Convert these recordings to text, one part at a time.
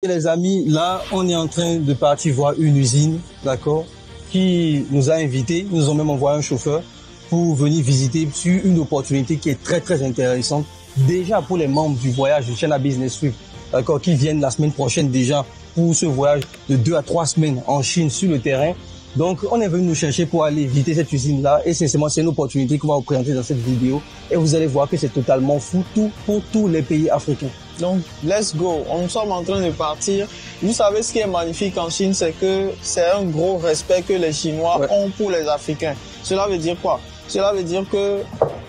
Les amis, là, on est en train de partir voir une usine, d'accord, qui nous a invités. Ils nous ont même envoyé un chauffeur pour venir visiter sur une opportunité qui est très, très intéressante. Déjà pour les membres du voyage du China Business Week, d'accord, qui viennent la semaine prochaine déjà pour ce voyage de 2 à 3 semaines en Chine sur le terrain. Donc, on est venu nous chercher pour aller visiter cette usine-là. Et sincèrement, c'est une opportunité qu'on va vous présenter dans cette vidéo. Et vous allez voir que c'est totalement fou, tout pour tous les pays africains. Donc, let's go. Nous sommes en train de partir. Vous savez, ce qui est magnifique en Chine, c'est que c'est un gros respect que les Chinois ont pour les Africains. Cela veut dire quoi? Cela veut dire que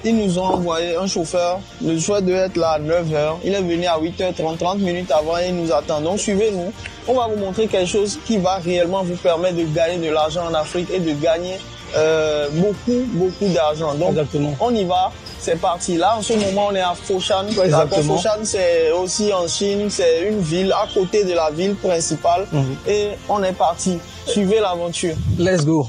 ils nous ont envoyé un chauffeur. Le chauffeur devait être là à 9h. Il est venu à 8h30, 30 minutes avant et il nous attend. Donc, suivez-nous. On va vous montrer quelque chose qui va réellement vous permettre de gagner de l'argent en Afrique et de gagner beaucoup d'argent. Donc, exactement. On y va. C'est parti. Là, en ce moment, on est à Foshan. Exactement. Foshan, c'est aussi en Chine. C'est une ville à côté de la ville principale. Et on est parti. Suivez l'aventure. Let's go.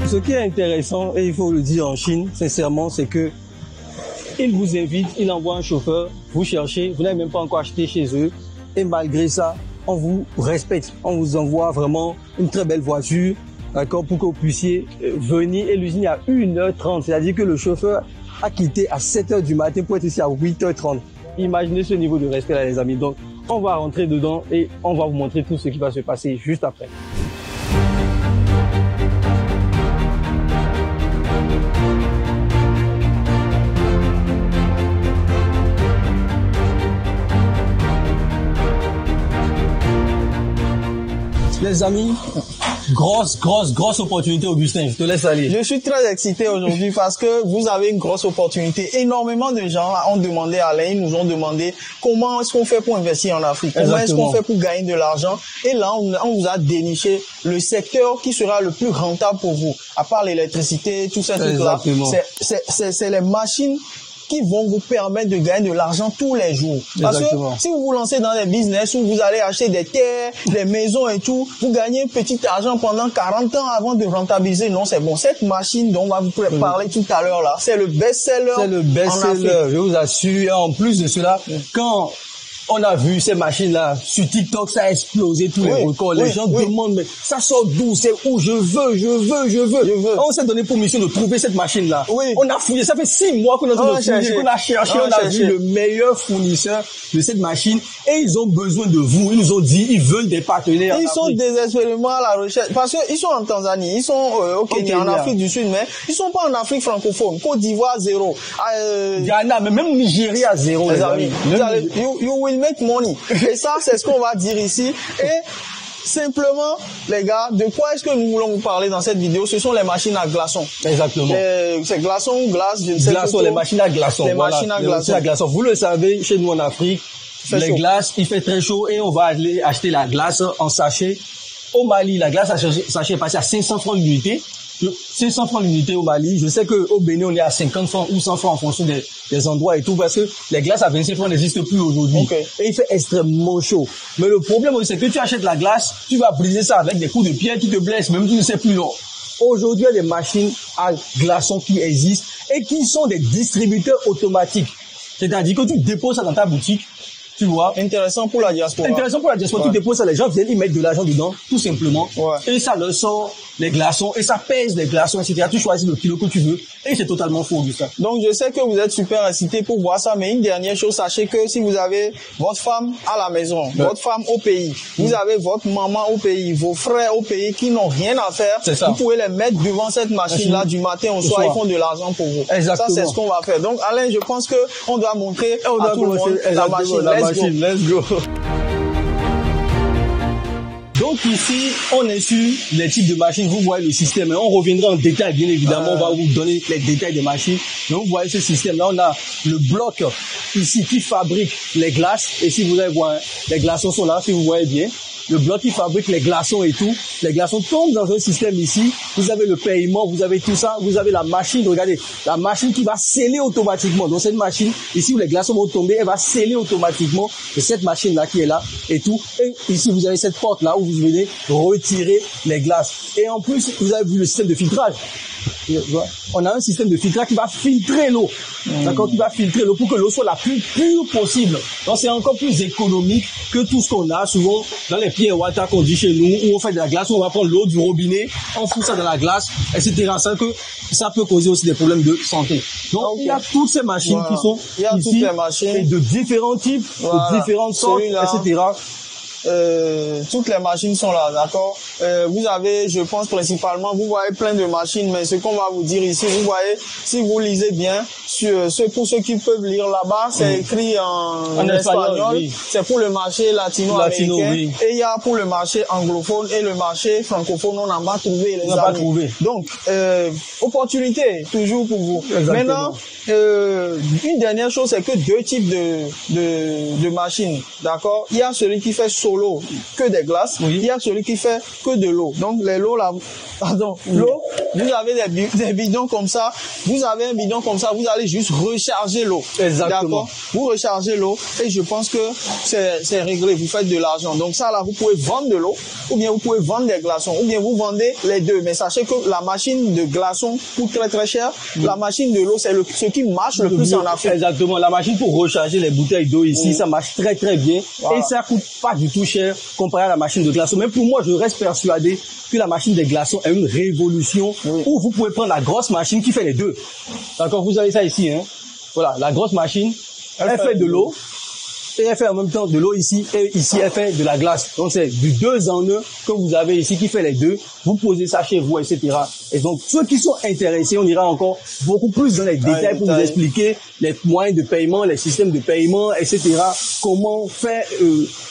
Ce qui est intéressant, et il faut le dire en Chine, sincèrement, c'est que ils vous invitent, ils envoient un chauffeur, vous cherchez, vous n'avez même pas encore acheté chez eux, et malgré ça, on vous respecte, on vous envoie vraiment une très belle voiture, d'accord, pour que vous puissiez venir. Et l'usine est à 1h30, c'est-à-dire que le chauffeur a quitté à 7h du matin pour être ici à 8h30. Imaginez ce niveau de respect là, les amis. Donc, on va rentrer dedans et on va vous montrer tout ce qui va se passer juste après. Les amis, grosse opportunité, Augustin. Je te laisse aller. Je suis très excité aujourd'hui parce que vous avez une grosse opportunité. Énormément de gens ont demandé à Alain, ils nous ont demandé comment est-ce qu'on fait pour investir en Afrique, comment est-ce qu'on fait pour gagner de l'argent. Et là, on vous a déniché le secteur qui sera le plus rentable pour vous, à part l'électricité, tout ça, tout là. C'est les machines qui vont vous permettre de gagner de l'argent tous les jours. Parce que si vous vous lancez dans des business où vous allez acheter des terres, des maisons et tout, vous gagnez un petit argent pendant 40 ans avant de rentabiliser. Non, c'est bon. Cette machine dont on va vous parler tout à l'heure là, c'est le best-seller. C'est le best-seller, je vous assure. Et en plus de cela, quand on a vu ces machines-là sur TikTok, ça a explosé tous les records. Les gens demandent, mais ça sort d'où? C'est où? Je veux. On s'est donné pour mission de trouver cette machine-là. On a fouillé. Ça fait 6 mois qu'on a cherché. On a vu le meilleur fournisseur de cette machine et ils ont besoin de vous. Ils nous ont dit, ils veulent des partenaires. Ils sont désespérément à la recherche parce qu'ils sont en Tanzanie, ils sont au Kenya, en Afrique du Sud, mais ils sont pas en Afrique francophone. Côte d'Ivoire, 0. Ghana, mais même Nigeria, 0. Les amis. You will make money. Et ça, c'est ce qu'on va dire ici. Et simplement, les gars, de quoi est-ce que nous voulons vous parler dans cette vidéo? Ce sont les machines à glaçons. Exactement. C'est glaçons ou glace, je ne sais pas. Glaçons, les machines à glaçons. Les machines à glaçons. Vous le savez, chez nous en Afrique, les glaces, il fait très chaud et on va aller acheter la glace en sachet. Au Mali, la glace à sachet est passée à 500 francs l'unité. 500 francs l'unité au Mali. Je sais qu'au Bénin, on est à 50 francs ou 100 francs en fonction des endroits et tout, parce que les glaces à 25 francs n'existent plus aujourd'hui. Et il fait extrêmement chaud. Mais le problème, c'est que tu achètes la glace, tu vas briser ça avec des coups de pierre, tu te blesses, même tu ne sais plus long. Aujourd'hui, il y a des machines à glaçons qui existent et qui sont des distributeurs automatiques. C'est-à-dire que tu déposes ça dans ta boutique. Tu vois. Intéressant pour la diaspora. Intéressant pour la diaspora. Tu déposes ça, les gens viennent y mettre de l'argent dedans, tout simplement. Et ça leur sort les glaçons, et ça pèse les glaçons, etc. Tu choisis le kilo que tu veux, et c'est totalement faux, Augustin. Donc, je sais que vous êtes super excité pour voir ça, mais une dernière chose, sachez que si vous avez votre femme à la maison, votre femme au pays, vous avez votre maman au pays, vos frères au pays qui n'ont rien à faire, vous pouvez les mettre devant cette machine-là du matin au soir, ils font de l'argent pour vous. Exactement. Ça, c'est ce qu'on va faire. Donc, Alain, je pense que on doit montrer à tout le monde la machine. Let's go. Donc ici, on est sur les types de machines, vous voyez le système, et on reviendra en détail, bien évidemment, on va vous donner les détails des machines. Donc vous voyez ce système, là on a le bloc ici qui fabrique les glaces, et si vous allez voir, les glaçons sont là, si vous voyez bien. Le bloc qui fabrique les glaçons et tout, les glaçons tombent dans un système ici, vous avez le paiement, vous avez tout ça, vous avez la machine, regardez, la machine qui va sceller automatiquement. Donc cette machine, ici où les glaçons vont tomber, elle va sceller automatiquement, et cette machine-là qui est là et tout. Et ici vous avez cette porte-là où vous venez retirer les glaces. Et en plus, vous avez vu le système de filtrage. On a un système de filtrage qui va filtrer l'eau. D'accord, qui va filtrer l'eau pour que l'eau soit la plus pure possible. Donc c'est encore plus économique que tout ce qu'on a souvent dans les pieds water qu'on dit chez nous, où on fait de la glace, où on va prendre l'eau du robinet, on fout ça dans la glace, etc. Ça peut causer aussi des problèmes de santé. Donc il y a toutes ces machines qui sont ici, et de différents types, de différentes sortes, etc. Toutes les machines sont là, d'accord. Vous avez, je pense principalement, vous voyez plein de machines, mais ce qu'on va vous dire ici, vous voyez, si vous lisez bien, pour ceux qui peuvent lire là-bas, c'est écrit en espagnol. Oui. C'est pour le marché latino-américain. Oui. Et il y a pour le marché anglophone et le marché francophone, on n'a pas trouvé les amis. Donc, opportunité toujours pour vous. Exactement. Maintenant, une dernière chose, c'est que deux types de machines, d'accord. Il y a celui qui fait solo que des glaces, il y a celui qui fait que de l'eau. Donc les lots là, l'eau, vous avez des bidons comme ça, vous avez un bidon comme ça, vous allez juste recharger l'eau. Exactement. D'accord. Vous rechargez l'eau et je pense que c'est réglé, vous faites de l'argent. Donc ça là, vous pouvez vendre de l'eau ou bien vous pouvez vendre des glaçons ou bien vous vendez les deux. Mais sachez que la machine de glaçons coûte très très cher. La machine de l'eau, c'est ce qui marche le plus en Afrique. Exactement. La machine pour recharger les bouteilles d'eau ici, ça marche très très bien et ça coûte pas du tout cher comparé à la machine de glaçons. Mais pour moi, je reste persuadé que la machine des glaçons est une révolution où vous pouvez prendre la grosse machine qui fait les deux. D'accord, vous avez ça ici, hein. Voilà, la grosse machine, elle fait de l'eau et elle fait en même temps de l'eau ici et ici elle fait de la glace. Donc c'est du 2 en 1 que vous avez ici qui fait les deux. Vous posez ça chez vous, etc. Et donc ceux qui sont intéressés, on ira encore beaucoup plus dans les détails pour vous expliquer les moyens de paiement, les systèmes de paiement, etc. Comment faire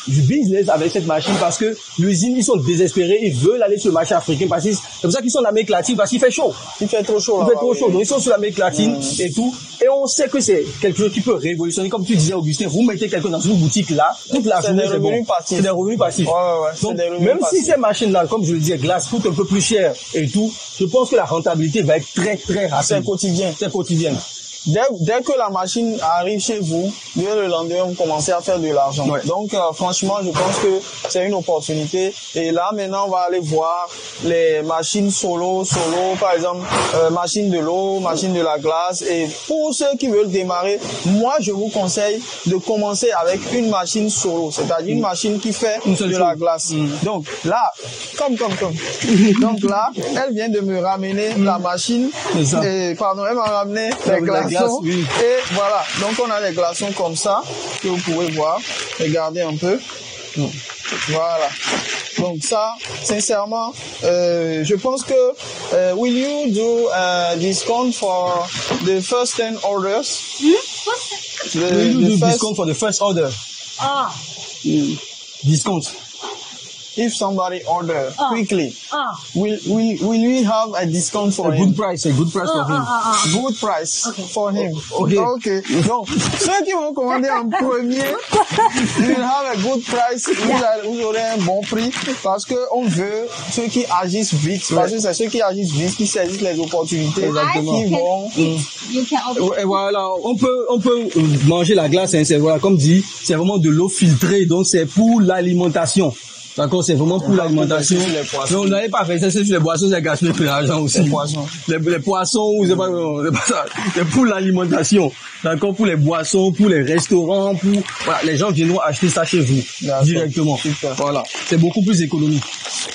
du business avec cette machine parce que l'usine, ils sont désespérés, ils veulent aller sur le marché africain parce que c'est pour ça qu'ils sont en Amérique latine parce qu'il fait chaud. Il fait trop chaud. Il fait trop chaud. Donc ils sont sur l'Amérique latine et tout. Et on sait que c'est quelque chose qui peut révolutionner. Comme tu disais, Augustin, vous mettez quelqu'un dans une boutique là, toute la journée, c'est bon. C'est des revenus passifs. Donc, même si ces machines-là, comme je le disais, glace coûtent un peu plus cher et tout, je pense que la rentabilité va être très, très rapide. C'est quotidien. C'est quotidien. Dès que la machine arrive chez vous, dès le lendemain, vous commencez à faire de l'argent. Ouais. Donc, franchement, je pense que c'est une opportunité. Et là, maintenant, on va aller voir les machines solo, par exemple, machine de l'eau, machine de la glace. Et pour ceux qui veulent démarrer, moi, je vous conseille de commencer avec une machine solo, c'est-à-dire une machine qui fait de la glace. Donc, là, comme. Donc là, elle vient de me ramener la machine. Et, pardon, elle m'a ramené les glaces. Et voilà, donc on a les glaçons comme ça que vous pouvez voir. Regardez un peu. Voilà. Donc ça, sincèrement, je pense que will you do a discount for the first 10 orders? Will you do discount for the first order? Discount. If somebody order quickly, will we have a discount for him? A good price for him. Good price for him. Okay. Donc, ceux qui vont commander en premier, you will have a good price. Vous aurez un bon prix parce que on veut ceux qui agissent vite. Parce que c'est ceux qui agissent vite qui saisissent les opportunités. Exactement. Qui vont. Et voilà, on peut manger la glace. Hein, c'est voilà, comme dit, c'est vraiment de l'eau filtrée, donc c'est pour l'alimentation. D'accord, c'est vraiment pour l'alimentation. Mais on n'avait pas fait ça, c'est sur les boissons, c'est gaspiller de l'argent aussi. Les poissons, c'est pas ça. C'est pour l'alimentation. D'accord, pour les boissons, pour les restaurants, voilà, les gens viendront acheter ça chez vous. Directement. Super. Voilà. C'est beaucoup plus économique.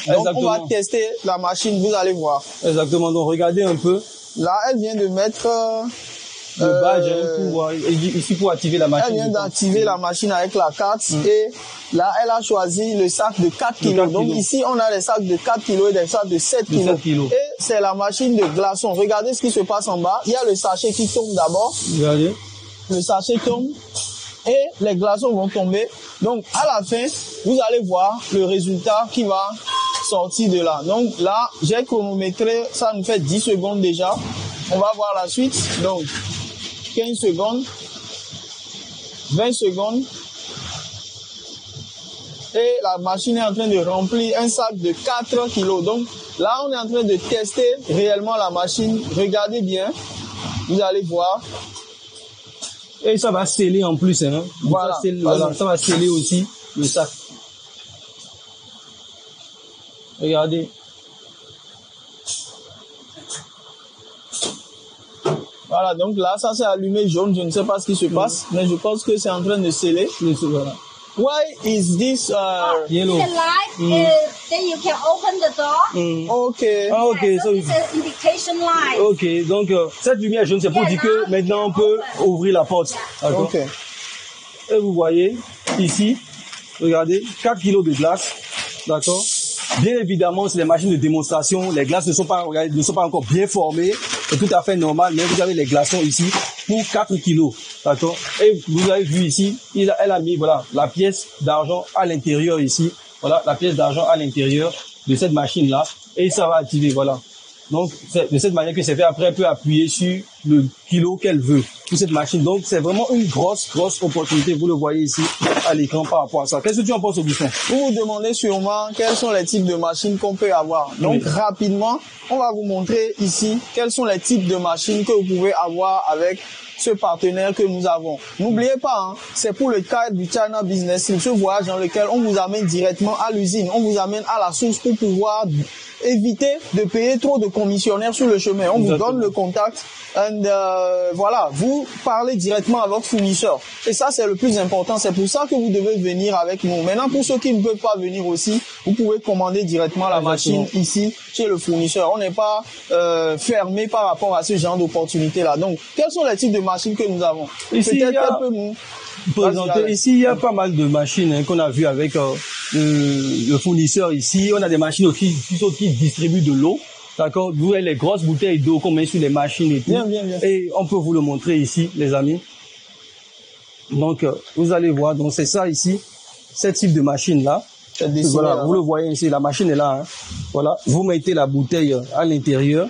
Donc, on va tester la machine, vous allez voir. Exactement. Donc, regardez un peu. Là, elle vient de mettre, le badge ici pour activer la machine. Elle vient d'activer la machine avec la carte et là, elle a choisi le sac de 4 kilos. Donc ici, on a des sacs de 4 kilos et des sacs de 7 kilos. Et c'est la machine de glaçons. Regardez ce qui se passe en bas. Il y a le sachet qui tombe d'abord. Regardez. Le sachet tombe et les glaçons vont tomber. Donc à la fin, vous allez voir le résultat qui va sortir de là. Donc là, j'ai chronométré, ça nous fait 10 secondes déjà. On va voir la suite. Donc 15 secondes, 20 secondes, et la machine est en train de remplir un sac de 4 kilos. Donc là, on est en train de tester réellement la machine. Regardez bien, vous allez voir. Et ça va sceller en plus, hein. Voilà, ça va sceller aussi le sac. Regardez. Voilà, donc là, ça c'est allumé jaune. Je ne sais pas ce qui se passe, mais je pense que c'est en train de sceller. Voilà. Why is this yellow? The light, then you can open the door. Okay. Ah, ok. So it's an indication light. Ok, donc cette lumière jaune, c'est pour dire que maintenant on peut ouvrir la porte. D'accord. Okay. Et vous voyez ici, regardez, 4 kilos de glace. D'accord. Bien évidemment, c'est des machines de démonstration. Les glaces ne sont pas encore bien formées. C'est tout à fait normal, mais vous avez les glaçons ici pour 4 kilos. D'accord. Et vous avez vu ici, elle a mis, voilà, la pièce d'argent à l'intérieur ici. Voilà, la pièce d'argent à l'intérieur de cette machine-là. Et ça va activer, voilà. Donc, c'est de cette manière que c'est fait. Après, elle peut appuyer sur le kilo qu'elle veut pour cette machine. Donc, c'est vraiment une grosse opportunité. Vous le voyez ici à l'écran par rapport à ça. Qu'est-ce que tu en penses, Augustin? Vous vous demandez sûrement quels sont les types de machines qu'on peut avoir. Donc, rapidement, on va vous montrer ici quels sont les types de machines que vous pouvez avoir avec ce partenaire que nous avons. N'oubliez pas, c'est pour le cadre du China Business Trip, ce voyage dans lequel on vous amène directement à l'usine, on vous amène à la source pour pouvoir éviter de payer trop de commissionnaires sur le chemin. On vous donne le contact et voilà, vous parlez directement à votre fournisseur. Et ça, c'est le plus important. C'est pour ça que vous devez venir avec nous. Maintenant, pour ceux qui ne peuvent pas venir aussi, vous pouvez commander directement la machine ici chez le fournisseur. On n'est pas fermé par rapport à ce genre d'opportunité-là. Donc, quels sont les types de machines que nous avons? Ici, il y a pas mal de machines qu'on a vues avec le fournisseur ici. On a des machines aussi qui distribuent de l'eau. D'accord. Vous avez les grosses bouteilles d'eau qu'on met sur les machines et tout. Bien. Et on peut vous le montrer ici, les amis. Donc, vous allez voir. Donc, c'est ça ici. Ce type de machine-là. Voilà, vous le voyez ici. La machine est là. Voilà. Vous mettez la bouteille à l'intérieur.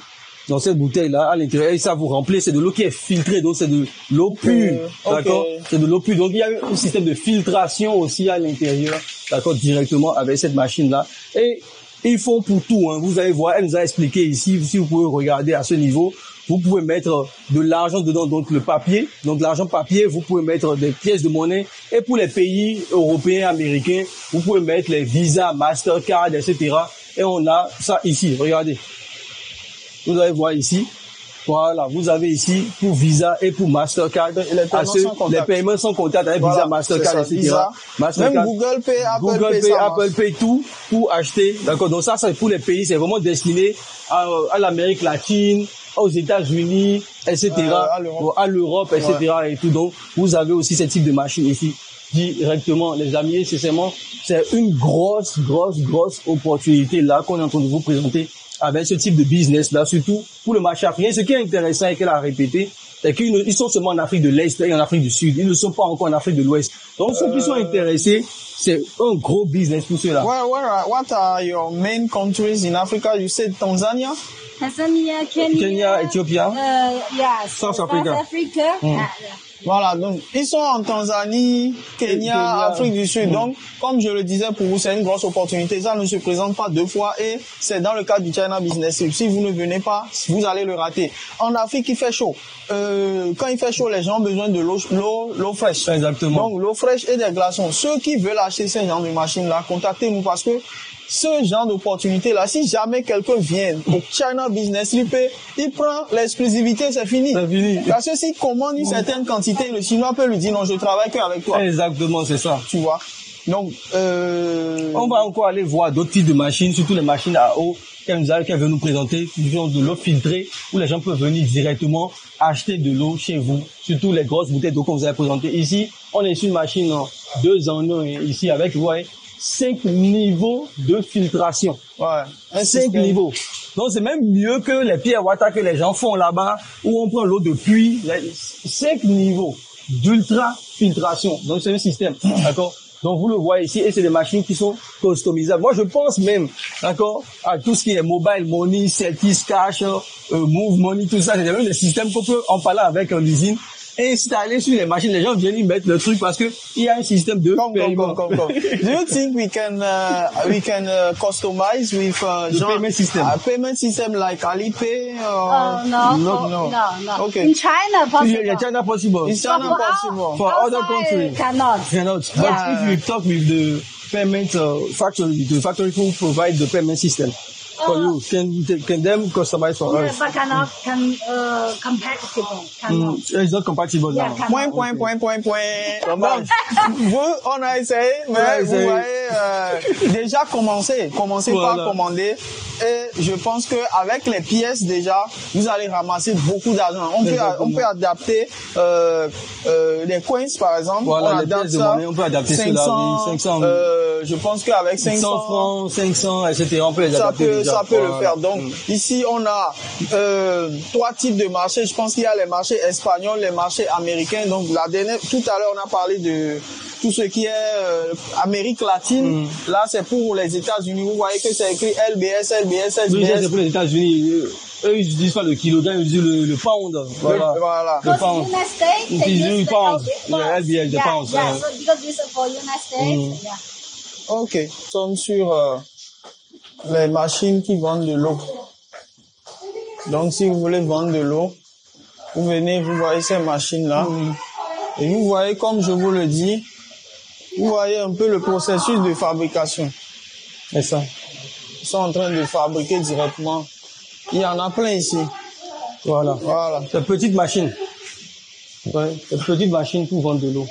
Dans cette bouteille-là, à l'intérieur, et ça vous remplit, c'est de l'eau qui est filtrée, donc c'est de l'eau pure, d'accord? C'est de l'eau pure. Donc il y a un système de filtration aussi à l'intérieur, d'accord, directement avec cette machine-là. Et ils font pour tout, Vous allez voir, elle nous a expliqué ici, si vous pouvez regarder à ce niveau, vous pouvez mettre de l'argent dedans, donc le papier. Donc l'argent papier, vous pouvez mettre des pièces de monnaie. Et pour les pays européens, américains, vous pouvez mettre les visas, Mastercard, etc. Et on a ça ici, regardez. Vous allez voir ici, voilà, vous avez ici pour Visa et pour Mastercard, les paiements sans contact avec Visa, Mastercard, etc. Mastercard, même Google Pay, Apple Pay, tout pour acheter. D'accord. Donc ça, c'est pour les pays, c'est vraiment destiné à l'Amérique latine, aux États-Unis, etc., à l'Europe, etc. et tout. Donc vous avez aussi ce type de machine ici directement, les amis. Sincèrement, c'est une grosse opportunité là qu'on est en train de vous présenter. Avec ce type de business là, surtout pour le marché africain. Ce qui est intéressant et qu'elle a répété, c'est qu'ils sont seulement en Afrique de l'Est et en Afrique du Sud. Ils ne sont pas encore en Afrique de l'Ouest. Donc ceux qui sont intéressés, c'est un gros business pour ceux-là. What are your main countries in Africa? You said Tanzania, Kenya, Ethiopia, South Africa. Voilà, donc ils sont en Tanzanie, Kenya, Afrique du Sud. Donc, comme je le disais pour vous, c'est une grosse opportunité. Ça ne se présente pas deux fois et c'est dans le cadre du China Business Trip. Si vous ne venez pas, vous allez le rater. En Afrique, il fait chaud. Quand il fait chaud, les gens ont besoin de l'eau fraîche. Exactement. Donc, l'eau fraîche et des glaçons. Ceux qui veulent acheter ce genre de machine-là, contactez-nous parce que ce genre d'opportunité-là, si jamais quelqu'un vient au China Business Trip, il prend l'exclusivité, c'est fini. Parce que s'il commande une certaine quantité, le Chinois peut lui dire non, je travaille qu'avec toi. Exactement, c'est ça. Tu vois. Donc, on va encore aller voir d'autres types de machines, surtout les machines à eau qu'elle veut nous présenter, qui ont de l'eau filtrée, où les gens peuvent venir directement acheter de l'eau chez vous, surtout les grosses bouteilles d'eau qu'on vous a présentées. Ici, on est sur une machine 2 en 1, ici avec, vous voyez, 5 niveaux de filtration. 5 niveaux. Donc c'est même mieux que les pierres water que les gens font là-bas, où on prend l'eau de pluie. 5 niveaux d'ultra filtration. Donc c'est un système, d'accord? Donc vous le voyez ici, et c'est des machines qui sont customisables. Moi je pense même, d'accord, à tout ce qui est mobile money, Celtics Cash, Move Money, tout ça. C'est même des systèmes qu'on peut en parler avec l'usine. Installer sur les machines, les gens viennent y mettre le truc parce que il y a un système de paiement. Do you think we can customize with payment system like Alipay? No. Okay. In China, possible. In China possible. In China possible. For other countries, cannot. But if you talk with the payment factory, the factory who provide the payment system, For you, can them customize for Yeah, us? but cannot compatible. Cannot. It's not compatible Yeah, now. cannot. Point. Donc, on a essayé, mais vous voyez, déjà commencez Voilà. par commander. Et je pense que avec les pièces déjà, vous allez ramasser beaucoup d'argent. On peut adapter les coins par exemple. Voilà, on les adapte pièces de ça. monnaie, on peut adapter 500, je pense qu'avec 100 500 francs, 500, etc. On peut les adapter déjà. ça peut le Voilà. faire. Donc ici on a 3 types de marchés. Je pense qu'il y a les marchés espagnols, les marchés américains. Donc tout à l'heure on a parlé de tout ce qui est Amérique latine. Là c'est pour les États-Unis. Vous voyez que c'est écrit LBS. Oui, ça, c'est pour les États-Unis. Eux, ils utilisent pas le kilogramme, ils utilisent le pound. Voilà. Voilà. Le Because pound. United States, Ils they utilisent use le the pound. LBS. Le LBS, the pound. Yeah, so because this is for United States, yeah. Ok. Nous sommes sur les machines qui vendent de l'eau. Donc si vous voulez vendre de l'eau, vous venez, vous voyez ces machines-là. Et vous voyez, comme je vous le dis, vous voyez un peu le processus de fabrication. C'est ça. Ils sont en train de fabriquer directement. Il y en a plein ici. Voilà. Voilà. C'est une petite machine. Ouais, c'est une petite machine pour vendre de l'eau.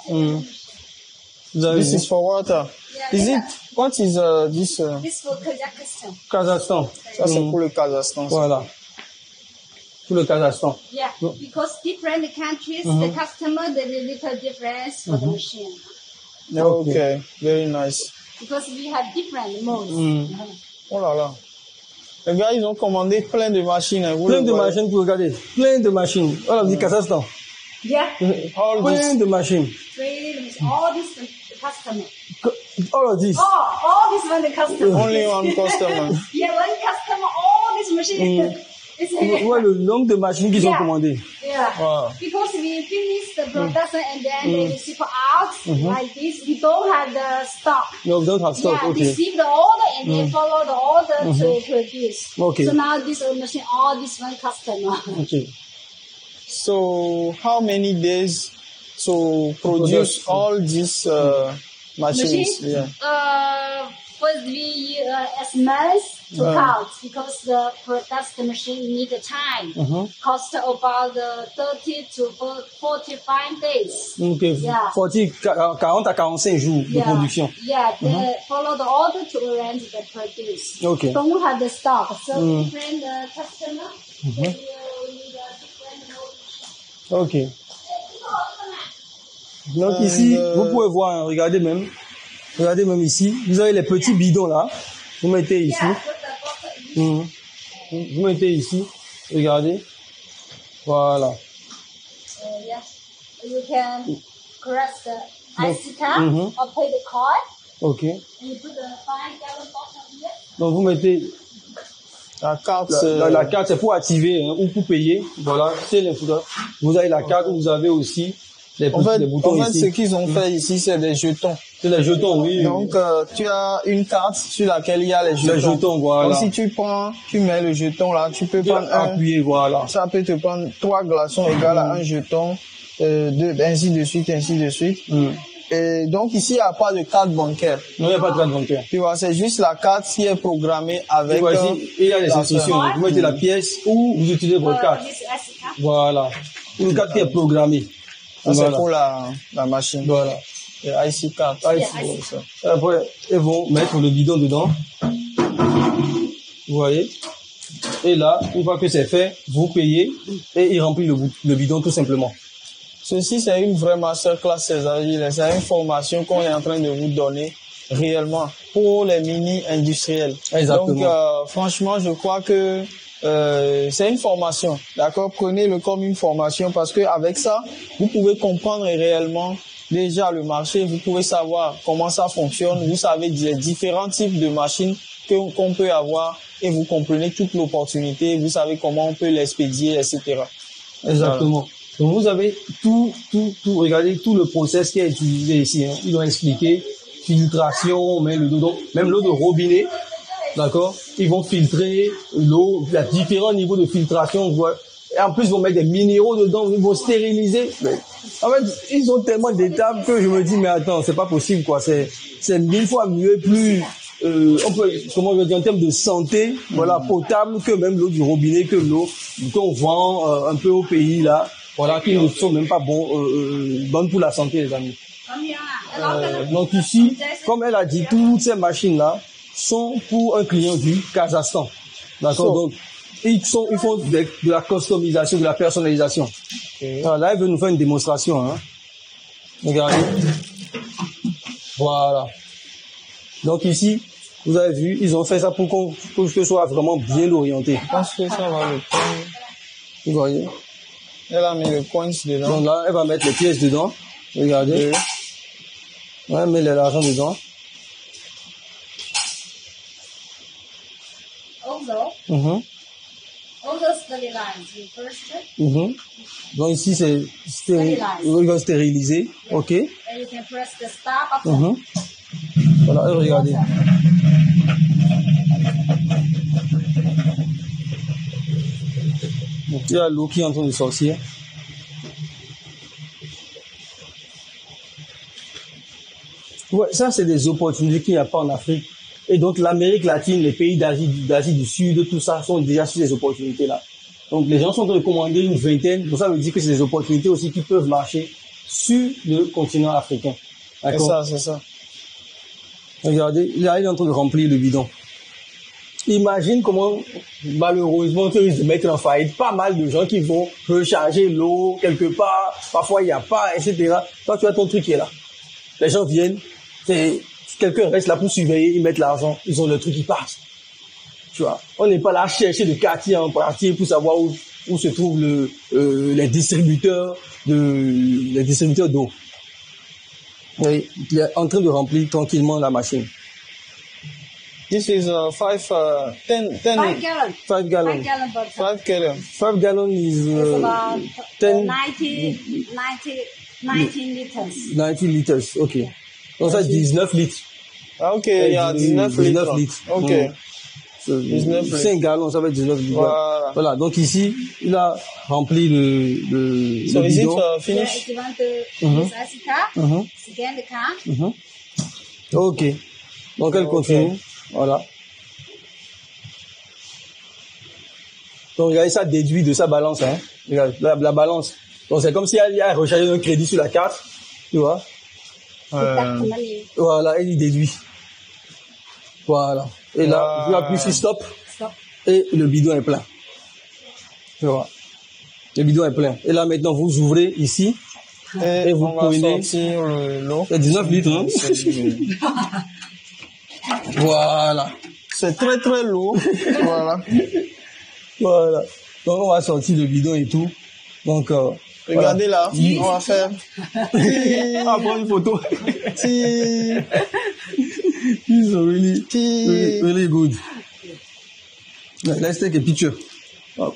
Vous avez This vu? is for water. Is it, what is this? This for Kazakhstan. Kazakhstan. Ça c'est pour le Kazakhstan. Voilà. Pour le Kazakhstan. Yeah, because different countries, the customer, there is little difference for the machine. Okay, very nice. Because we have different modes. Oh là là. Les gars, ils ont commandé plein de machines. Hein, vous Plein le de voyez. machines pour regarder. Plein de machines. Voilà, du Kazakhstan. Yeah, All Plein this. de machines. really, all this the customer. All of this. All this one the customer. Only one customer. Yeah, one customer, all this machine. It's Ouais, le nombre de machines qu'ils ont commandées. Yeah, Wow. because we finish the production and then they ship out like this. We don't have the stock. No, we don't have stock. Yeah, Okay. receive the order and then follow the order to produce. Okay. So now this machine, all this one customer. Okay. So how many days to produce all these machines? Yeah. First we as months to count because the production machine need the time. Cost about 30 to 45 days. Okay. Yeah. 40 à 45 jours de production. Yeah, they follow the order to arrange the produce. Okay. Don't have the stock, so different customer. They will need a different notice. Ok. Donc ici, vous pouvez voir, hein, regardez même ici, vous avez les petits bidons là, vous mettez ici, vous mettez ici, regardez, voilà. Yeah, you can press the IC card or pay the card, Ok. and you put the 5-gallon bottle here. Donc vous mettez La carte, la carte, c'est pour activer hein, ou pour payer, voilà, c'est les photos. Vous avez la carte, vous avez aussi les boutons ce ici. qu'ils ont fait ici, c'est des jetons. C'est les jetons, oui. Donc, tu as une carte sur laquelle il y a les jetons. Les jetons, voilà. Donc, si tu mets le jeton là, tu peux prendre Appuyer, voilà. ça peut te prendre 3 glaçons égales à un jeton, ainsi de suite. Et donc, ici, il n'y a pas de carte bancaire. Non, il n'y a pas de carte bancaire. Tu vois, c'est juste la carte qui est programmée avec... Et voici, il y a les instructions. Vous mettez la pièce ou vous utilisez votre carte. This IC card. Voilà. Une carte qui est programmée. Ça, c'est Voilà. pour la machine. Voilà. Et IC card. Ah, Yeah, ici, I see. ça. Après, ils vont mettre le bidon dedans. Vous voyez. Et là, une fois que c'est fait, vous payez et il remplit le bidon tout simplement. Ceci, c'est une vraie masterclass, c'est une formation qu'on est en train de vous donner réellement pour les mini-industriels. Exactement. Donc, franchement, je crois que c'est une formation, d'accord? Prenez-le comme une formation parce que avec ça, vous pouvez comprendre réellement déjà le marché, vous pouvez savoir comment ça fonctionne, vous savez les différents types de machines qu'on peut avoir et vous comprenez toute l'opportunité, vous savez comment on peut l'expédier, etc. Exactement. Voilà. Donc vous avez tout, regardez tout le process qui est utilisé ici. Hein. Ils ont expliqué filtration, même l'eau de robinet, d'accord. Ils vont filtrer l'eau, il y a différents niveaux de filtration. Et en plus, ils vont mettre des minéraux dedans, ils vont stériliser. Mais, en fait, ils ont tellement d'étapes que je me dis, mais attends, c'est pas possible, quoi. C'est 1000 fois mieux, on peut, comment je veux dire, en termes de santé, voilà, potable, que même l'eau du robinet, que l'eau qu'on vend un peu au pays là, voilà, qui ne sont même pas bonnes pour la santé, les amis. Donc ici, comme elle a dit, toutes ces machines là sont pour un client du Kazakhstan, d'accord. Donc ils font de la customisation, de la personnalisation. Alors là, elle veut nous faire une démonstration, hein. Regardez. Voilà. Donc ici, vous avez vu, ils ont fait ça pour que je sois vraiment bien orienté. Je pense que ça va le prendre. Vous voyez? Elle a mis le coin dedans. Donc là, elle va mettre les pièces dedans. Regardez. Ouais, elle met l'argent dedans. Also, all those sterilized first. Donc ici, c'est stérilisé. OK. And you can press the stop button. Voilà, et regardez. Donc, il y a l'eau qui est en train de sortir. Ouais, ça, c'est des opportunités qu'il n'y a pas en Afrique. Et donc, l'Amérique latine, les pays d'Asie du Sud, tout ça, sont déjà sur ces opportunités-là. Donc, les gens sont en train de commander une vingtaine. Donc, ça veut dire que c'est des opportunités aussi qui peuvent marcher sur le continent africain. D'accord? C'est ça. Regardez, là, il est en train de remplir le bidon. Imagine comment, malheureusement, tu risques de mettre en faillite pas mal de gens qui vont recharger l'eau quelque part. Parfois, il n'y a pas, etc. Toi, tu as ton truc qui est là. Les gens viennent, quelqu'un reste là pour surveiller, ils mettent l'argent, ils ont le truc qui passe. Tu vois, on n'est pas là à chercher de quartier en quartier pour savoir où se trouvent les distributeurs d'eau. Oui, il est en train de remplir tranquillement la machine. This is 10 5 gallons. 5 gallons. 5 gallon butter. 5 gallons. 5 gallons is It's about 10 19 liters. 90 litres, ok. Donc ça, 19 litres. Ah, ok, il y a 19 litres. Ok. 19 litres. 5 gallons, ça va être 19 litres. Voilà, donc ici, il a rempli le So is it bidon. finished? If you want to use IC card, scan the card. Ok. Donc elle continue. Voilà. Donc regardez, ça déduit de sa balance, hein. Regarde, la balance. Donc c'est comme si elle a rechargé un crédit sur la carte, tu vois. Voilà, et il déduit. Voilà. Et là, vous appuyez sur stop. Et le bidon est plein. Tu vois. Le bidon est plein. Et là, maintenant, vous ouvrez ici. Et vous prenez. L'eau. C'est 19 litres, hein. Voilà. C'est très très lourd. Voilà. Voilà. Donc, on va sortir le bidon et tout. Donc, regardez voilà. Là, on va faire. Ah, prendre une photo. It's really good. Let's take a picture. Oh.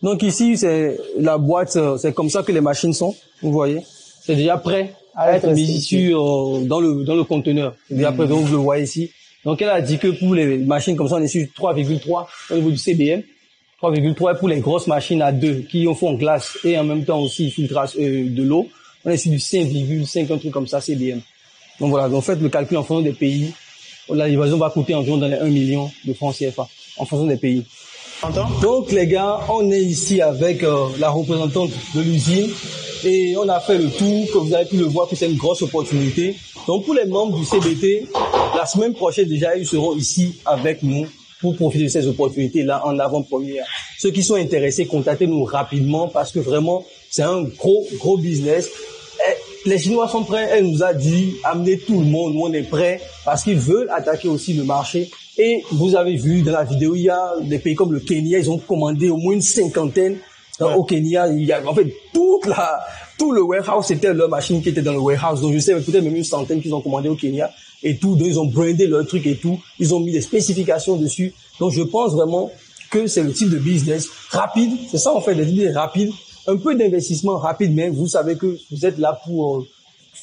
Donc ici, c'est la boîte, c'est comme ça que les machines sont, vous voyez. C'est déjà prêt à être mis sur dans le conteneur. C'est déjà prêt, donc vous le voyez ici. Donc elle a dit que pour les machines comme ça, on est sur 3,3 au niveau du CBM. 3,3 pour les grosses machines à 2 qui en font glace et en même temps aussi filtrage de l'eau. On est sur du 5,5, un truc comme ça, CBM. Donc voilà, donc faites le calcul en fonction des pays. La livraison va coûter environ dans les 1 million de francs CFA, en fonction des pays. Donc les gars, on est ici avec la représentante de l'usine et on a fait le tour, que vous avez pu le voir, que c'est une grosse opportunité. Donc pour les membres du CBT, la semaine prochaine déjà, ils seront ici avec nous pour profiter de ces opportunités-là en avant-première. Ceux qui sont intéressés, contactez-nous rapidement parce que vraiment, c'est un gros business. Les Chinois sont prêts, elle nous a dit, amenez tout le monde, nous on est prêts parce qu'ils veulent attaquer aussi le marché. Et vous avez vu dans la vidéo, il y a des pays comme le Kenya, ils ont commandé au moins une 50aine. Au Kenya, il y a en fait tout le warehouse, c'était leur machine qui était dans le warehouse. Donc je sais peut-être même une centaine qu'ils ont commandé au Kenya et tout. Donc ils ont brandé leur truc et tout. Ils ont mis des spécifications dessus. Donc je pense vraiment que c'est le type de business rapide. C'est ça en fait, des idées rapides. Un peu d'investissement rapide, mais vous savez que vous êtes là pour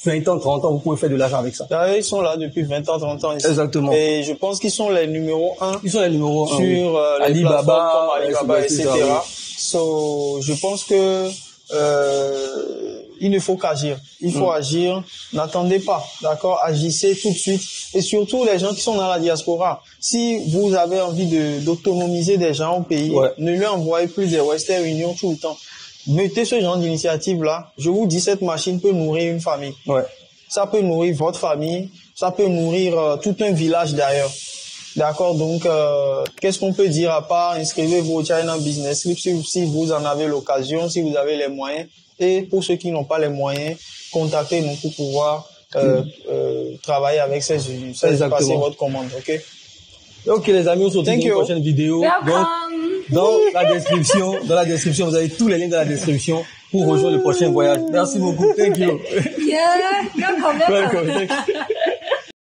20 ans, 30 ans, vous pouvez faire de l'argent avec ça. Ils sont là depuis 20 ans, 30 ans ici. Exactement. Et je pense qu'ils sont les numéros 1. Ils sont les numéros 1 sur les Alibaba, plateformes comme Alibaba, etc. So, je pense que il ne faut qu'agir. Il faut agir. N'attendez pas, d'accord? Agissez tout de suite. Et surtout, les gens qui sont dans la diaspora, si vous avez envie d'autonomiser des gens au pays, ne leur envoyez plus des Western Union tout le temps. Mettez ce genre d'initiative-là. Je vous dis, cette machine peut nourrir une famille. Ça peut nourrir votre famille. Ça peut nourrir tout un village d'ailleurs. D'accord, donc qu'est-ce qu'on peut dire à part inscrivez-vous au China Business Club si vous en avez l'occasion, si vous avez les moyens. Et pour ceux qui n'ont pas les moyens, contactez-nous pour pouvoir travailler avec ces passer votre commande, ok? Ok les amis, on se retrouve dans une prochaine vidéo. Donc dans la description, vous avez tous les liens dans la description pour rejoindre le prochain voyage. Merci beaucoup. Thank you. Yeah, welcome. Welcome.